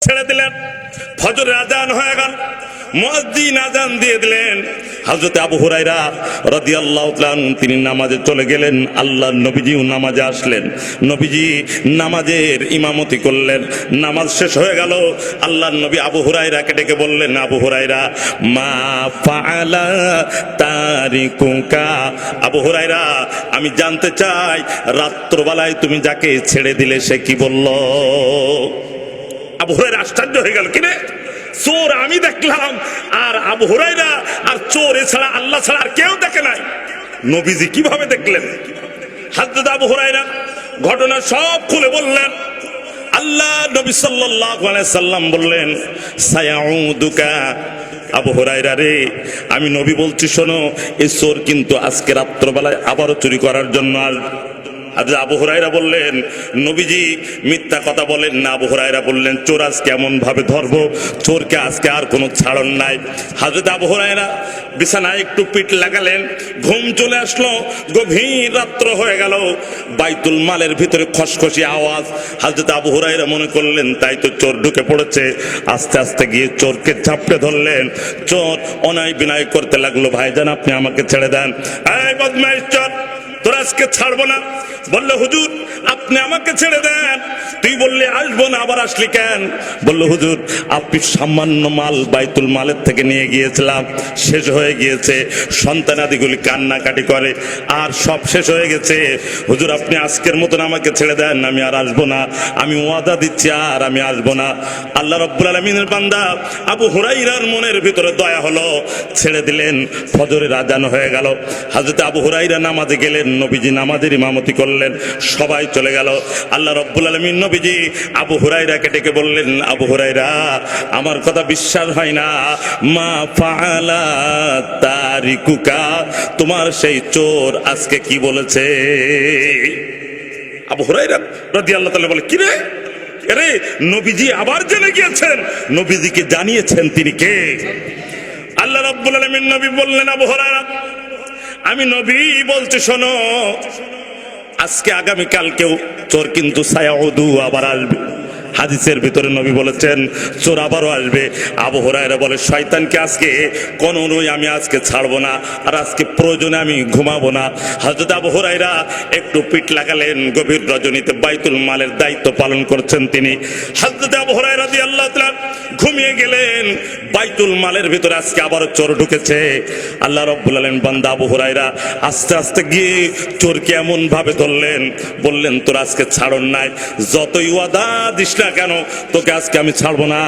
ছেড়ে দিলেন। ফজরের আজান হয়ে গেল, মুয়াজ্জিন আজান দিয়ে দিলেন। হযরত আবু হুরায়রা রাদিয়াল্লাহু তাআলা তিনি নামাজে চলে গেলেন। আল্লাহর নবীজিও নামাজে আসলেন। নবীজি নামাজের ইমামতি করলেন। নামাজ শেষ হয়ে গেল। আল্লাহর নবী আবু হুরায়রাকে ডেকে বললেন, আবু হুরায়রা, মা ফাআলা তারিকুকা। আবু হুরায়রা, আমি জানতে চাই রাত্রবেলায় তুমি যাকে ছেড়ে দিলে সে কি বলল? আবু হুরায়রা আশ্চর্য হয়ে গেল, কিরে চোর আমি দেখলাম আর আবু হুরায়রা আর চোর এছাড়া আল্লাহ ছাড়া আর কেউ দেখে নাই, নবীজি কিভাবে দেখলেন? হযরত আবু হুরায়রা ঘটনা সব খুলে বললেন। আল্লাহ নবী সাল্লাল্লাহু আলাইহি সাল্লাম বললেন, সায়াউদুকা, আবু হুরায়রা রে, আমি নবী বলছি শোনো, এই চোর কিন্তু আজকে রাত্রবেলায় আবারও চুরি করার জন্য আসবে। আবু হুরায়রা বললেন, নবীজি মিথ্যা কথা বলেন না। আবু হুরায়রা বললেন, চোর আজকে এমন ভাবে ধরবো, চোরকে আজকে আর কোনো ছাড়ন নাই। হযরত আবু হুরায়রা বিছানায় একটু পিঠ লাগালেন, ঘুম চলে আসলো। গভীর রাত্র হয়ে গেল, বাইতুল মালের ভিতরে খসখসি আওয়াজ। হযরত আবু হুরায়রা মনে করলেন তাই তো চোর ঢুকে পড়েছে। আস্তে আস্তে গিয়ে চোরকে ঝাপটে ধরলেন। চোর অনায় বিনয় করতে লাগলো, ভাইজান আপনি আমাকে ছেড়ে দেন। এই বদমাইশ চোর, তোর আজকে ছাড়বো না। বললো, হুজুর আপনি আমাকে ছেড়ে দেন। তুই বললি আসবো না, আবার আসলি কেন? বললো, হুজুর আপনি সামান্য মাল বাইতুল মালের থেকে নিয়ে গিয়েছিলাম, শেষ হয়ে গিয়েছে। সন্তানাদিগুলি কান্নাকাটি করে, আর সব শেষ হয়ে গেছে। হুজুর আপনি আজকের মতন আমাকে ছেড়ে দেন, আমি আর আসবো না, আমি ওয়াদা দিচ্ছি আর আমি আসবো না। আল্লাহ রাব্বুল আলামিনের বান্দা আবু হুরায়রার মনের ভিতরে দয়া হলো, ছেড়ে দিলেন। ফজরের আজান হয়ে গেল। হযরত আবু হুরায়রা নামাজে গেলেন, নবীজি নামাজের ইমামতি করলেন, সবাই চলে গেল। আল্লাহ রাব্বুল আলামিন নবীজি আবু হুরায়রাকে ডেকে বললেন, আবু হুরায়রা আমার কথা বিশ্বাস হয় না, মা ফাআলা তারিকুকা, তোমার সেই চোর আজকে কি বলেছে? আবু হুরায়রা রাদিয়াল্লাহু তাআলা বলে, কি রে, আরে নবীজি আবার জেনে গিয়েছেন, নবীজিকে জানিয়েছেন তিনি কে? আল্লাহ রাব্বুল আলামিন নবী বললেন, আবু হুরায়রা আমি নবী বলছি শোনো, আজকে আগামী কালকেও চোর কিন্তু সায়াউদু আবার আসবে। হাদিসের ভিতরে নবী বলেছেন চোর আবারও আসবে। আবু হুরায়রা বলে, শয়তানকে আজকে কোনোই আমি আজকে ছাড়বো না, আর আজকে প্রয়োজনে আমি ঘুমাবো না। হযরত আবু হুরায়রা একটু পিঠ লাগালেন। গভীর রজনীতে বাইতুল মালের দায়িত্ব পালন করছেন তিনি। হযরত আবু হুরায়রা রাদিয়াল্লাহু তাআলা ঘুমিয়ে গেলেন। বাইতুল মালের ভিতরে আজকে আবারও চোর ঢুকেছে। আল্লাহ রাব্বুল আলামিন বান্দা আবু হুরায়রা আস্তে আস্তে গিয়ে চোরকে এমন ভাবে ধরলেন, বললেন তোর আজকে ছাড়ন নাই, যতই ওয়াদা দিস না কেন তোকে আজকে আমি ছাড়বো না।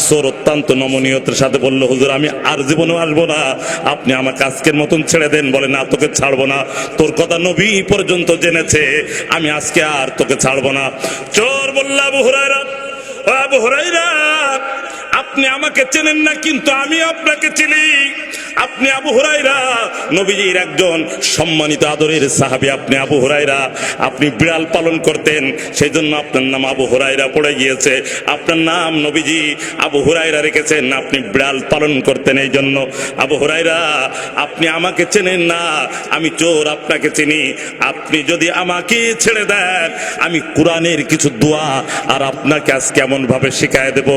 চোর অত্যন্ত নমনীয়তার সাথে বলল, হুজুর আমি আর জীবনে আসবো না, আপনি আমাকে আজকের মতন ছেড়ে দেন। বলে, না তোকে ছাড়বো না, তোর কথা নবী পর্যন্ত জেনেছে, আমি আজকে আর তোকে ছাড়বো না। চোর বলল, আবু হুরায়রা, আবু হুরায়রা আপনি আমাকে চেনেন না, কিন্তু আমি আপনাকে চিনি। আপনি আবু হুরায়রা নবীজির একজন সম্মানিত আদরের সাহাবী। আপনি আবু হুরায়রা, আপনি বিড়াল পালন করতেন, সেই জন্য আপনার নাম আবু হুরায়রা পড়ে গিয়েছে। আপনার নাম নবীজি আবু হুরায়রা রেখেছেন, আপনি বিড়াল পালন করতেন এই জন্য। আবু হুরায়রা আপনি আমাকে চেনেন না, আমি চোর আপনাকে চিনি। আপনি যদি আমাকে ছেড়ে দেন, আমি কোরআনের কিছু দোয়া আর আপনাকে আজ কেমন ভাবে শিখায় দেব।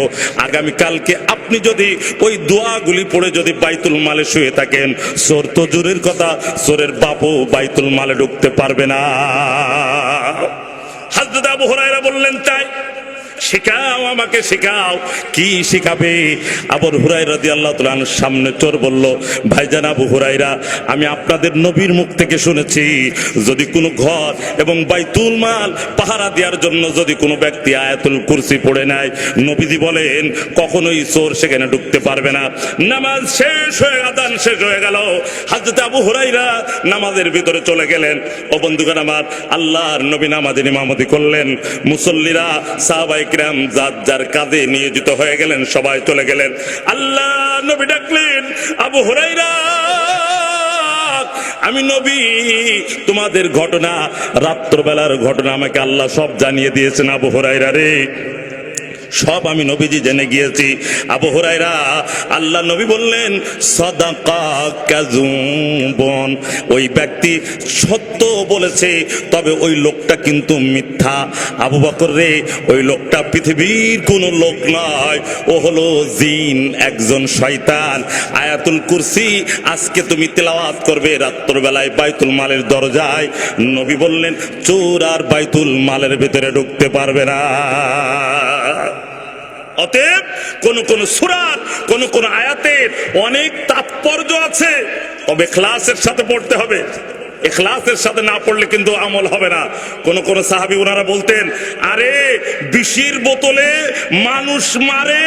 আগামী কালকে আপনি যদি ওই দোয়াগুলি পড়ে যদি বাইতুল মালে শুয়ে থাকেন, চোর তো জোরের কথা, চোরের বাপও বাইতুল মালে ঢুকতে পারবে না। হযরত আবু হুরায়রা বললেন, তাই শিখাও, আমাকে শিখাও। কি শিখাবে? আবু হুরায়রা রাদিয়াল্লাহু তাআলা আনহুর সামনে চোর বলল, ভাইজান আবু হুরায়রা আমি আপনাদের নবীর মুখ থেকে শুনেছি, যদি কোনো ঘর এবং বাইতুল মাল পাহারা দেওয়ার জন্য যদি কোনো ব্যক্তি আয়াতুল কুরসি পড়ে নেয়, নবীজি বলেন কখনোই চোর সেখানে ঢুকতে পারবে না। নামাজ শেষ হয়ে আযান শেষ হয়ে গেল। হযরত আবু হুরায়রা নামাজের ভিতরে চলে গেলেন। ও বন্ধুগণ আমার, আল্লাহর নবী নামাজের ইমামতি করলেন। মুসল্লিরা সাহাবায়ে কিরাম যার যার কাজে নিয়োজিত হয়ে গেলেন, সবাই চলে গেলেন। আল্লাহ নবী ডাকলেন, আবু হুরায়রা আমি নবী, তোমাদের ঘটনা, রাত্রবেলার ঘটনা আমাকে আল্লাহ সব জানিয়ে দিয়েছেন। আবু হুরায়রা রে, সব আমি নবীজি জেনে গিয়েছি। আবু হুরায়রা, আল্লাহ নবী বললেন সাদাকা কাযুবুন, ওই ব্যক্তি সত্য বলেছে, তবে ওই লোকটা কিন্তু মিথ্যা। আবু বকর রে, ওই লোকটা পৃথিবীর কোন লোক নয়, ও হলো জিন, একজন শয়তান। আয়াতুল কুরসি আজকে তুমি তেলাওয়াত করবে রাত্রবেলায় বাইতুল মালের দরজায়। নবী বললেন চোর আর বাইতুল মালের ভিতরে ঢুকতে পারবে না। অতএব কোন কোন সূরার কোন কোন আয়াতের অনেক তাৎপর্য আছে, তবে ইখলাসের সাথে পড়তে হবে। ইখলাসের সাথে না পড়লে কিন্তু আমল হবে না। কোন কোন সাহাবী ওনারা বলতেন, আরে বিষের বোতলে মানুষ মারে,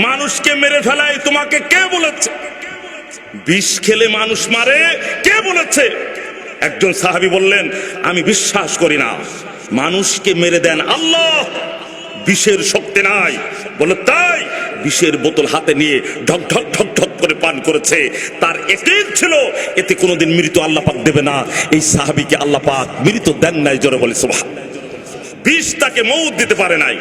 মানুষকে মেরে ফেলায় তোমাকে কে বলেছে? বিষ খেলে মানুষ মারে কে বলেছে? একজন সাহাবী বললেন, আমি বিশ্বাস করি না, মানুষকে মেরে দেন আল্লাহ, বিষের শক্তি নাই। বলে তাই? বিষের বোতল হাতে নিয়ে ঢক ঢক ঢক ঢক করে পান করেছে। তার একই ছিল, এতে কোনোদিন মৃত্যু আল্লাহ পাক দেবে না। এই সাহাবীকে আল্লাহ পাক মৃত্যু দেন নাই, জোরে বলে সুবহানাল্লাহ। বিষ তাকে মউত দিতে পারে নাই।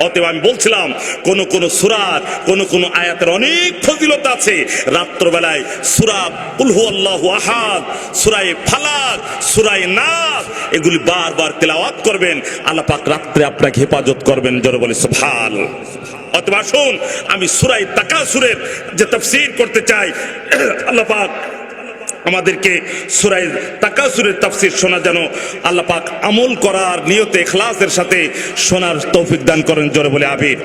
অতএব আমি বলছিলাম কোন কোন সূরার কোন কোন আয়াতের অনেক ফজিলত আছে। রাত্রবেলায় সূরা কুল হুয়াল্লাহু আহাদ, সূরা ফালাক, সূরা নাস, এগুলি বারবার তেলাওয়াত করবেন, আল্লাহ পাক রাত্রে আপনাকে হেফাজত করবেন, জোরে বলে সুবহানাল্লাহ। অতএব আসুন আমি সূরা তাকাসুরের যে তাফসীর করতে চাই, আল্লাহ পাক আমাদেরকে সূরা তাকাসুরের তাফসীর শোনা যেন আল্লাহ পাক আমল করার নিয়তে ইখলাসের সাথে শোনার তৌফিক দান করেন, জোরে বলে আমিন।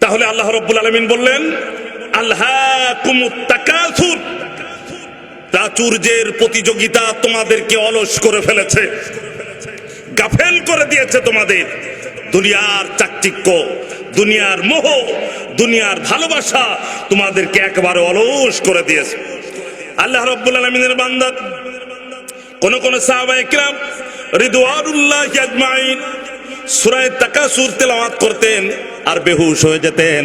তাহলে আল্লাহ রাব্বুল আলামিন বললেন আলহাকুমুত তাকাসুর, প্রাচুর্যের প্রতিযোগিতা তোমাদেরকে অলস করে ফেলেছে, গাফেল করে দিয়েছে তোমাদের। দুনিয়ার চাকচিক্য, দুনিয়ার মোহ, দুনিয়ার ভালোবাসা তোমাদেরকে একেবারে অলস করে দিয়েছে। আল্লাহ রাব্বুল আলামিনের বান্দা কোন কোন সাহাবায়ে কিরাম রিদওয়ানুল্লাহি আজমাইন সূরা তাকাসুর তেলাওয়াত করতেন আর বেহুশ হয়ে যেতেন।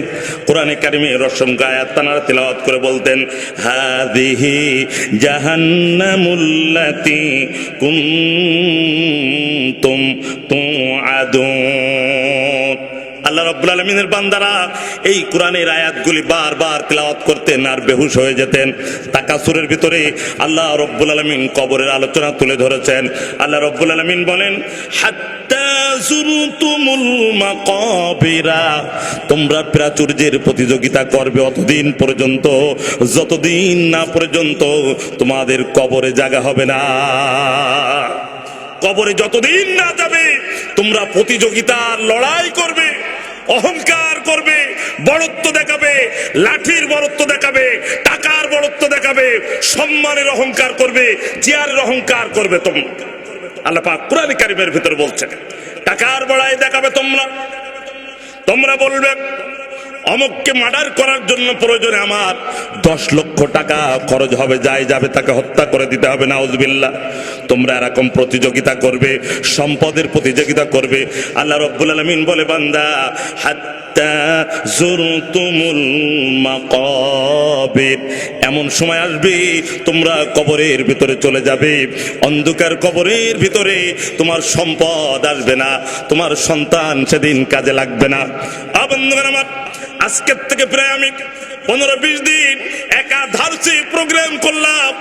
কোরআনে কারিমের অসংখ্য আয়াত তানারা তেলাওয়াত করে বলতেন, হাযিহি জাহান্নামুল্লাতী কুনতুম তুআদুন। আল্লাহ রাব্বুল আলামিনের বান্দারা এই কোরআনের আয়াতগুলি বারবার তেলাওয়াত করতেন আর বেহুশ হয়ে যেতেন। তাকাসুরের ভিতরে আল্লাহ রাব্বুল আলামিন কবরের আলোচনা তুলে ধরেছেন। আল্লাহ রাব্বুল আলামিন বলেন, হাত্তা যুরতুমুল মাকাবিরা, তোমরা প্রাচুর্যের প্রতিযোগিতা করবে অতদিন পর্যন্ত যতদিন না পর্যন্ত তোমাদের কবরে জায়গা হবে না। কবরে যতদিন না যাবে তোমরা প্রতিযোগিতার লড়াই করবে, অহংকার করবে, বড়ত্ব দেখাবে, লাঠির বড়ত্ব দেখাবে, টাকার বড়ত্ব দেখাবে, সম্মানের অহংকার করবে, চেয়ারের অহংকার করবে। তোমরা আল্লাহ পাক কোরআনে কারিমের ভিতরে বলছেন, টাকার বড়াই দেখাবে তোমরা বলবে অমুককে মার্ডার করার জন্য প্রয়োজনে আমার 10 লক্ষ টাকা খরচ হবে, যাবে তাকে হত্যা করে দিতে হবে, নাউজুবিল্লাহ। তোমরা এরকম প্রতিযোগিতা করবে, সম্পদের প্রতিযোগিতা করবে। আল্লাহ রাব্বুল আলামিন বলে, বান্দা হাত্তা যুরতুমুল মাকাবির, এমন সময় আসবে তোমরা কবরের ভিতরে চলে যাবে, অন্ধকার কবরের ভিতরে তোমার সম্পদ আসবে না, তোমার সন্তান সেদিন কাজে লাগবে না। বন্ধুগণ আমার, আজকের থেকে প্রায় আমি 15-20 দিন একাধারে প্রোগ্রাম করলাম।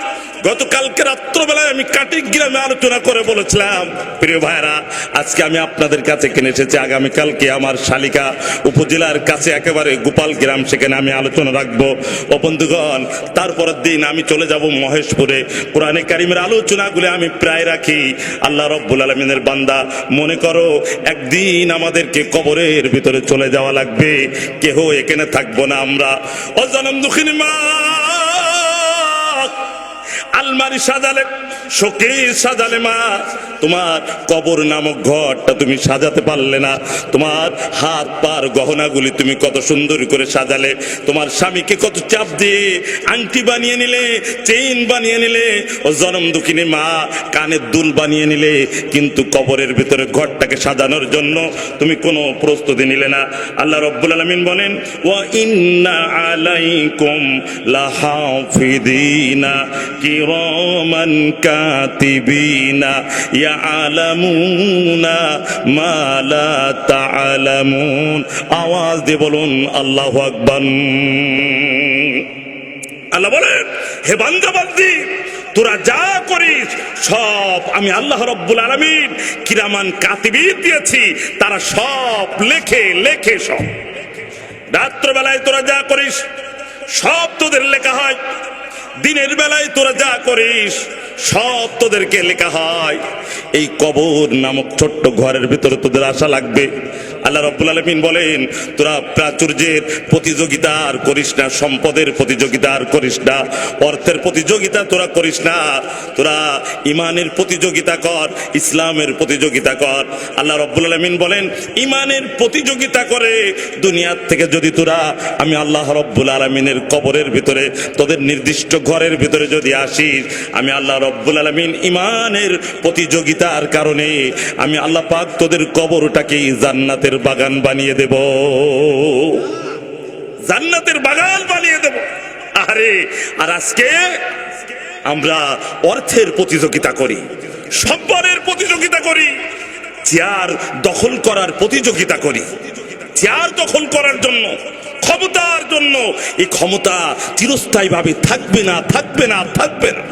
গতকালকে রাত্রবেলায় আমি কাটিক গ্রামে আলোচনা করে বলেছিলাম, প্রিয় ভাইরা, আজকে আমি আপনাদের কাছে কিনে এসেছি। আগামীকালকে আমার শালিকা উপজেলার কাছে একেবারে গোপাল গ্রাম, সেখানে আমি আলোচনা রাখবো। ও বন্ধুগণ, তারপরের দিন আমি চলে যাব মহেশপুরে। কোরআনে কারিমের আলোচনাগুলো আমি প্রায় রাখি। আল্লাহ রাব্বুল আলামিনের বান্দা, মনে করো একদিন আমাদেরকে কবরের ভিতরে চলে যাওয়া লাগবে, কেহ এখানে থাকবো না আমরা। ও জনম দুঃখিনী মা, আলমারি সাজালে, শোকেস সাজালে মা, তোমার কবর নামক ঘরটা তুমি সাজাতে পারলে না। তোমার হাত পার গহনাগুলি তুমি কত সুন্দর করে সাজালে, তোমার স্বামীকে কত চাপ দিয়ে আংটি বানিয়ে নিলে, চেইন বানিয়ে নিলে, ও জনম দুঃখিনী মা কানের দুল বানিয়ে নিলে, কিন্তু কবরের ভিতরে ঘরটাকে সাজানোর জন্য তুমি কোনো প্রস্তুতি নিলে না। আল্লাহ রাব্বুল আলামিন বলেন, ওয়া ইন্না আলাইকুম লাহাফিদিনা কিরামান কাতিবিনা ইয়ালামুনা মা লা তাআলামুন। আওয়াজ দিয়ে বলুন আল্লাহু আকবার। আল্লাহ বলেন, হে বান্দা বান্দি, তোরা যা করিস সব আমি আল্লাহ রাব্বুল আলামিন কিরামান কাতিবিন দিয়েছি, তারা সব লেখে লেখে সব। রাত্রবেলায় তোরা যা করিস সব তোদের লেখা হয়, দিনের বেলায় তোরা যা করিস সব তোদেরকে লেখা হয়। এই কবর নামক ছোট্ট ঘরের ভিতরে তোদের আশা লাগবে। আল্লাহ রাব্বুল আলামিন বলেন, তোরা প্রাচুর্যের প্রতিযোগিতা আর করিস না, সম্পদের প্রতিযোগিতা আর করিস না, অর্থের প্রতিযোগিতা তোরা করিস না, তোরা ইমানের প্রতিযোগিতা কর, ইসলামের প্রতিযোগিতা কর। আল্লাহ রাব্বুল আলামিন বলেন, ইমানের প্রতিযোগিতা করে দুনিয়ার থেকে যদি তোরা আমি আল্লাহ রাব্বুল আলামিনের কবরের ভিতরে তোদের নির্দিষ্ট ঘরের ভিতরে যদি আসিস, আমি আল্লাহ রাব্বুল আলামিন ইমানের প্রতিযোগিতার কারণে আমি আল্লাহ পাক তোদের কবরটাকে জান্নাতের বাগান বানিয়ে দেব, জান্নাতের বাগান বানিয়ে দেব। আরে আর আজকে আমরা অর্থের প্রতিযোগিতা করি, সম্পদের প্রতিযোগিতা করি, চেয়ার দখল করার প্রতিযোগিতা করি, চেয়ার দখল করার জন্য, ক্ষমতার জন্য। এই ক্ষমতা চিরস্থায়ী ভাবে থাকবে না, থাকবে না, থাকবে না।